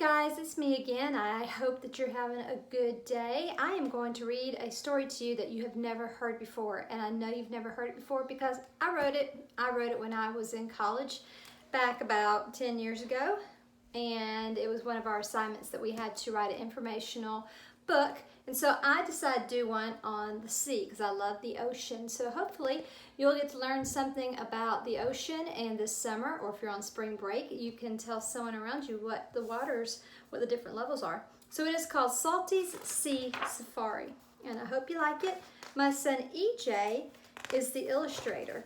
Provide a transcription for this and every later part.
guys, it's me again. I hope that you're having a good day. I am going to read a story to you that you have never heard before, and I know you've never heard it before because I wrote it. I wrote it when I was in college back about 10 years ago, and it was one of our assignments that we had to write an informational book. And so I decided to do one on the sea because I love the ocean. So hopefully you'll get to learn something about the ocean, and this summer, or if you're on spring break, you can tell someone around you what the different levels are. So it is called Salty's Sea Safari, and I hope you like it. My son EJ is the illustrator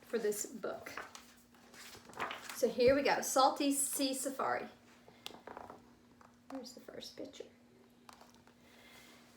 for this book. So here we go, Salty's Sea Safari. Here's the first picture.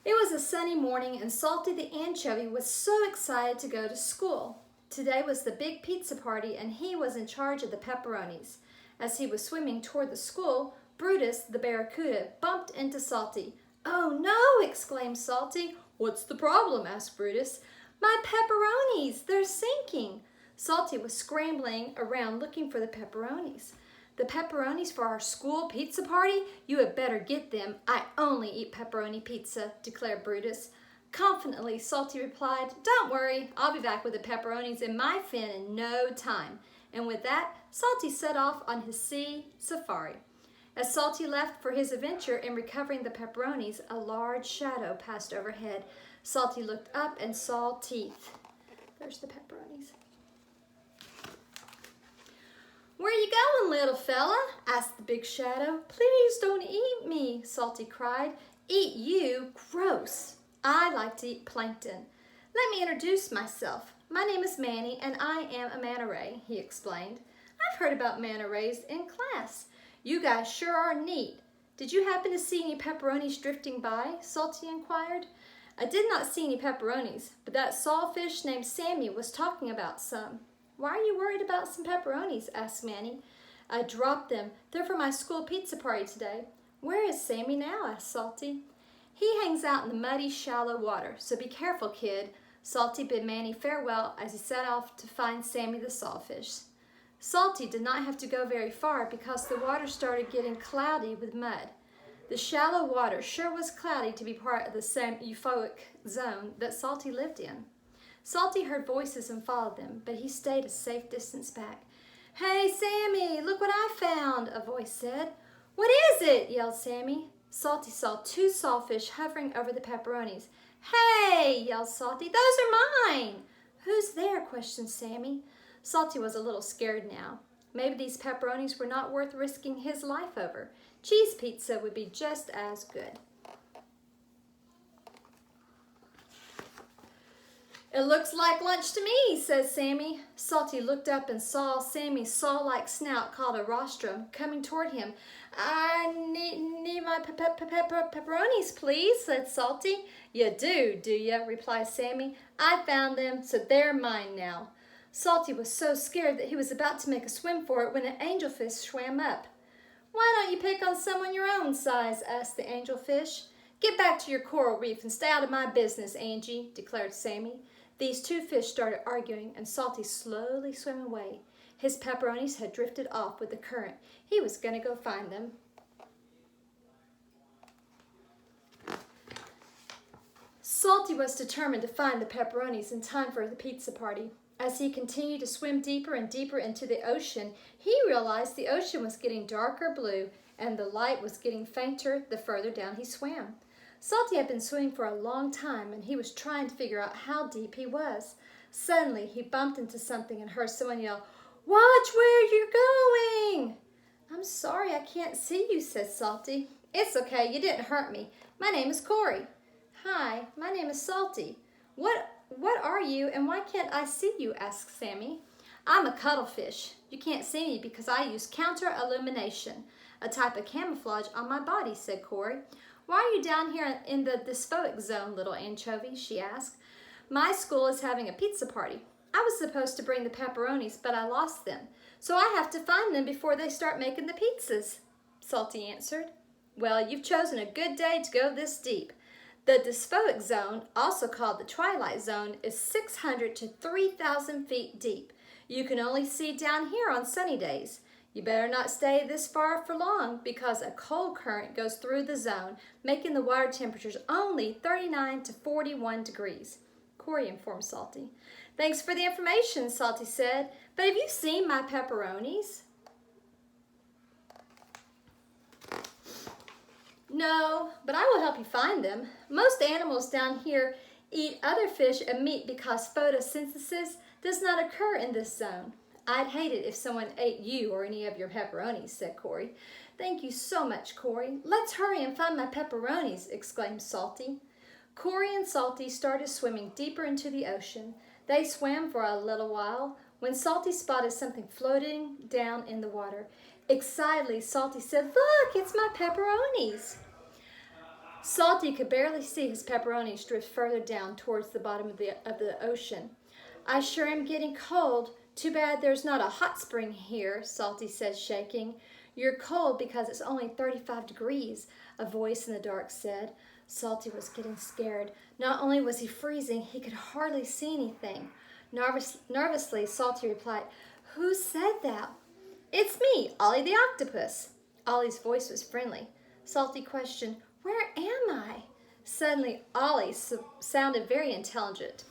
It was a sunny morning, and Salty the anchovy was so excited to go to school. Today was the big pizza party, and he was in charge of the pepperonis. As he was swimming toward the school, Brutus the barracuda bumped into Salty. "Oh no!" exclaimed Salty. "What's the problem?" asked Brutus. "My pepperonis, they're sinking." Salty was scrambling around looking for the pepperonis. "The pepperonis for our school pizza party? You had better get them. I only eat pepperoni pizza," declared Brutus. Confidently, Salty replied, "Don't worry, I'll be back with the pepperonis in my fin in no time." And with that, Salty set off on his sea safari. As Salty left for his adventure in recovering the pepperonis, a large shadow passed overhead. Salty looked up and saw teeth. There's the pepperonis. "Where you going, little fella?" asked the big shadow. "Please don't eat me," Salty cried. "Eat you? Gross. I like to eat plankton." "Let me introduce myself. My name is Manny, and I am a manta ray," he explained. "I've heard about manta rays in class. You guys sure are neat. Did you happen to see any pepperonis drifting by?" Salty inquired. "I did not see any pepperonis, but that sawfish named Sammy was talking about some." "Why are you worried about some pepperonis?" asked Manny. "I dropped them. They're for my school pizza party today." "Where is Sammy now?" asked Salty. "He hangs out in the muddy, shallow water, so be careful, kid." Salty bid Manny farewell as he set off to find Sammy the sawfish. Salty did not have to go very far because the water started getting cloudy with mud. The shallow water sure was cloudy to be part of the same euphoric zone that Salty lived in. Salty heard voices and followed them, but he stayed a safe distance back. "Hey, Sammy, look what I found," a voice said. "What is it?" yelled Sammy. Salty saw two sawfish hovering over the pepperonis. "Hey!" yelled Salty, "those are mine!" "Who's there?" questioned Sammy. Salty was a little scared now. Maybe these pepperonis were not worth risking his life over. Cheese pizza would be just as good. "It looks like lunch to me," said Sammy. Salty looked up and saw Sammy's saw-like snout called a rostrum coming toward him. "I need my pepperonis, please," said Salty. "You do you?" replied Sammy. "I found them, so they're mine now." Salty was so scared that he was about to make a swim for it when an angelfish swam up. "Why don't you pick on someone your own size?" asked the angelfish. "Get back to your coral reef and stay out of my business, Angie," declared Sammy. These two fish started arguing, and Salty slowly swam away. His pepperonis had drifted off with the current. He was going to go find them. Salty was determined to find the pepperonis in time for the pizza party. As he continued to swim deeper and deeper into the ocean, he realized the ocean was getting darker blue, and the light was getting fainter the further down he swam. Salty had been swimming for a long time, and he was trying to figure out how deep he was. Suddenly, he bumped into something and heard someone yell, "Watch where you're going!" "I'm sorry, I can't see you," said Salty. "It's okay, you didn't hurt me. My name is Corey." "Hi, my name is Salty. What are you, and why can't I see you?" asked Sammy. "I'm a cuttlefish. You can't see me because I use counter-illumination, a type of camouflage on my body," said Corey. "Why are you down here in the dysphoic zone, little anchovy?" she asked. "My school is having a pizza party. I was supposed to bring the pepperonis, but I lost them, so I have to find them before they start making the pizzas," Salty answered. "Well, you've chosen a good day to go this deep. The dysphoic zone, also called the twilight zone, is 600 to 3,000 feet deep. You can only see down here on sunny days. You better not stay this far for long because a cold current goes through the zone, making the water temperatures only 39 to 41 degrees. Corey informed Salty. Thanks for the information, Salty said. But have you seen my pepperonis? No, but I will help you find them. Most animals down here eat other fish and meat because photosynthesis does not occur in this zone. I'd hate it if someone ate you or any of your pepperonis, said Corey. Thank you so much, Corey. Let's hurry and find my pepperonis, exclaimed Salty. Corey and Salty started swimming deeper into the ocean. They swam for a little while when Salty spotted something floating down in the water. Excitedly, Salty said, "Look, it's my pepperonis." Salty could barely see his pepperonis drift further down towards the bottom of the ocean. I sure am getting cold. Too bad there's not a hot spring here, Salty said, shaking. You're cold because it's only 35 degrees, a voice in the dark said. Salty was getting scared. Not only was he freezing, he could hardly see anything. Nervously, Salty replied, "Who said that?" "It's me, Ollie the octopus." Ollie's voice was friendly. Salty questioned, "Where am I?" Suddenly, Ollie sounded very intelligent.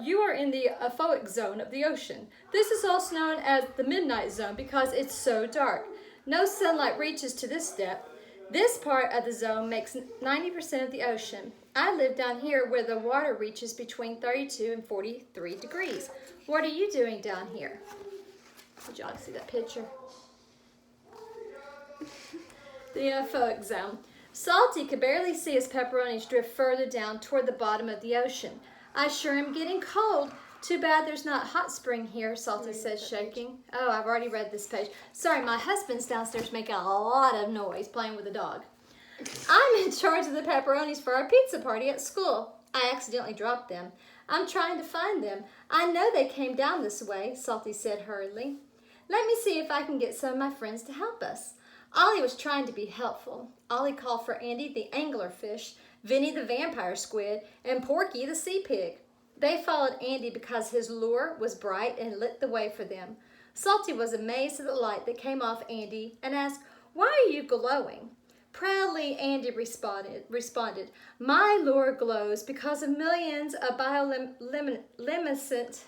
You are in the aphoic zone of the ocean. This is also known as the midnight zone because it's so dark. No sunlight reaches to this depth. This part of the zone makes 90% of the ocean. I live down here where the water reaches between 32 and 43 degrees. What are you doing down here? Did y'all see that picture? The aphoic zone. Salty could barely see his pepperonis drift further down toward the bottom of the ocean. I sure am getting cold. Too bad there's not a hot spring here, Salty said, shaking. Oh, I've already read this page. Sorry, my husband's downstairs making a lot of noise playing with a dog. I'm in charge of the pepperonis for our pizza party at school. I accidentally dropped them. I'm trying to find them. I know they came down this way, Salty said hurriedly. Let me see if I can get some of my friends to help us. Ollie was trying to be helpful. Ollie called for Andy the anglerfish, Vinny the vampire squid, and Porky the sea pig. They followed Andy because his lure was bright and lit the way for them. Salty was amazed at the light that came off Andy and asked, "Why are you glowing?" Proudly, Andy responded, "My lure glows because of millions of bioluminescent."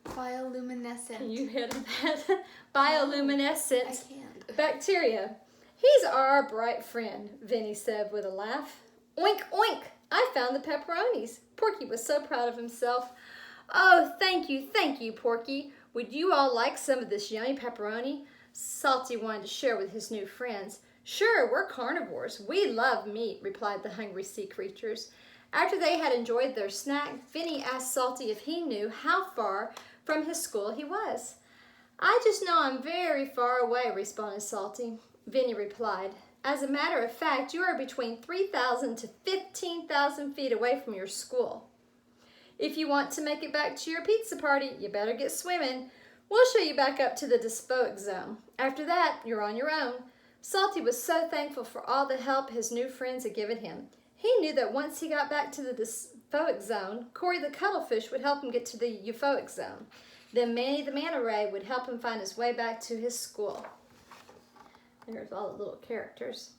Bioluminescent. You hit that? Bioluminescent I can't. bacteria. He's our bright friend, Vinny said with a laugh. Oink, oink! I found the pepperonis. Porky was so proud of himself. Oh, thank you, Porky. Would you all like some of this yummy pepperoni? Salty wanted to share with his new friends. Sure, we're carnivores. We love meat, replied the hungry sea creatures. After they had enjoyed their snack, Vinny asked Salty if he knew how far from his school he was. I just know I'm very far away, responded Salty. Vinny replied, as a matter of fact, you are between 3,000 to 15,000 feet away from your school. If you want to make it back to your pizza party, you better get swimming. We'll show you back up to the dysphoic zone. After that, you're on your own. Salty was so thankful for all the help his new friends had given him. He knew that once he got back to the dysphoic zone, Corey the cuttlefish would help him get to the euphoic zone. Then Manny the manta ray would help him find his way back to his school. There's all the little characters.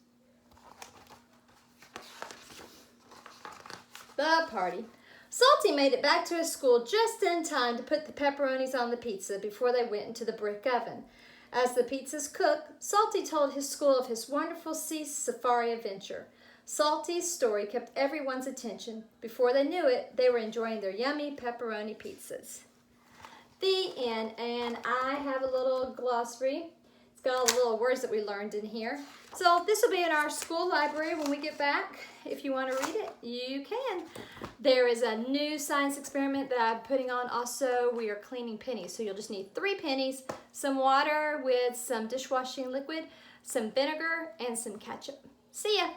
The party. Salty made it back to his school just in time to put the pepperonis on the pizza before they went into the brick oven. As the pizzas cooked, Salty told his school of his wonderful sea safari adventure. Salty's story kept everyone's attention. Before they knew it, they were enjoying their yummy pepperoni pizzas. The end. And I have a little glossary. It's got all the little words that we learned in here. So this will be in our school library when we get back. If you want to read it, you can. There is a new science experiment that I'm putting on. Also, we are cleaning pennies. So you'll just need 3 pennies, some water with some dishwashing liquid, some vinegar, and some ketchup. See ya!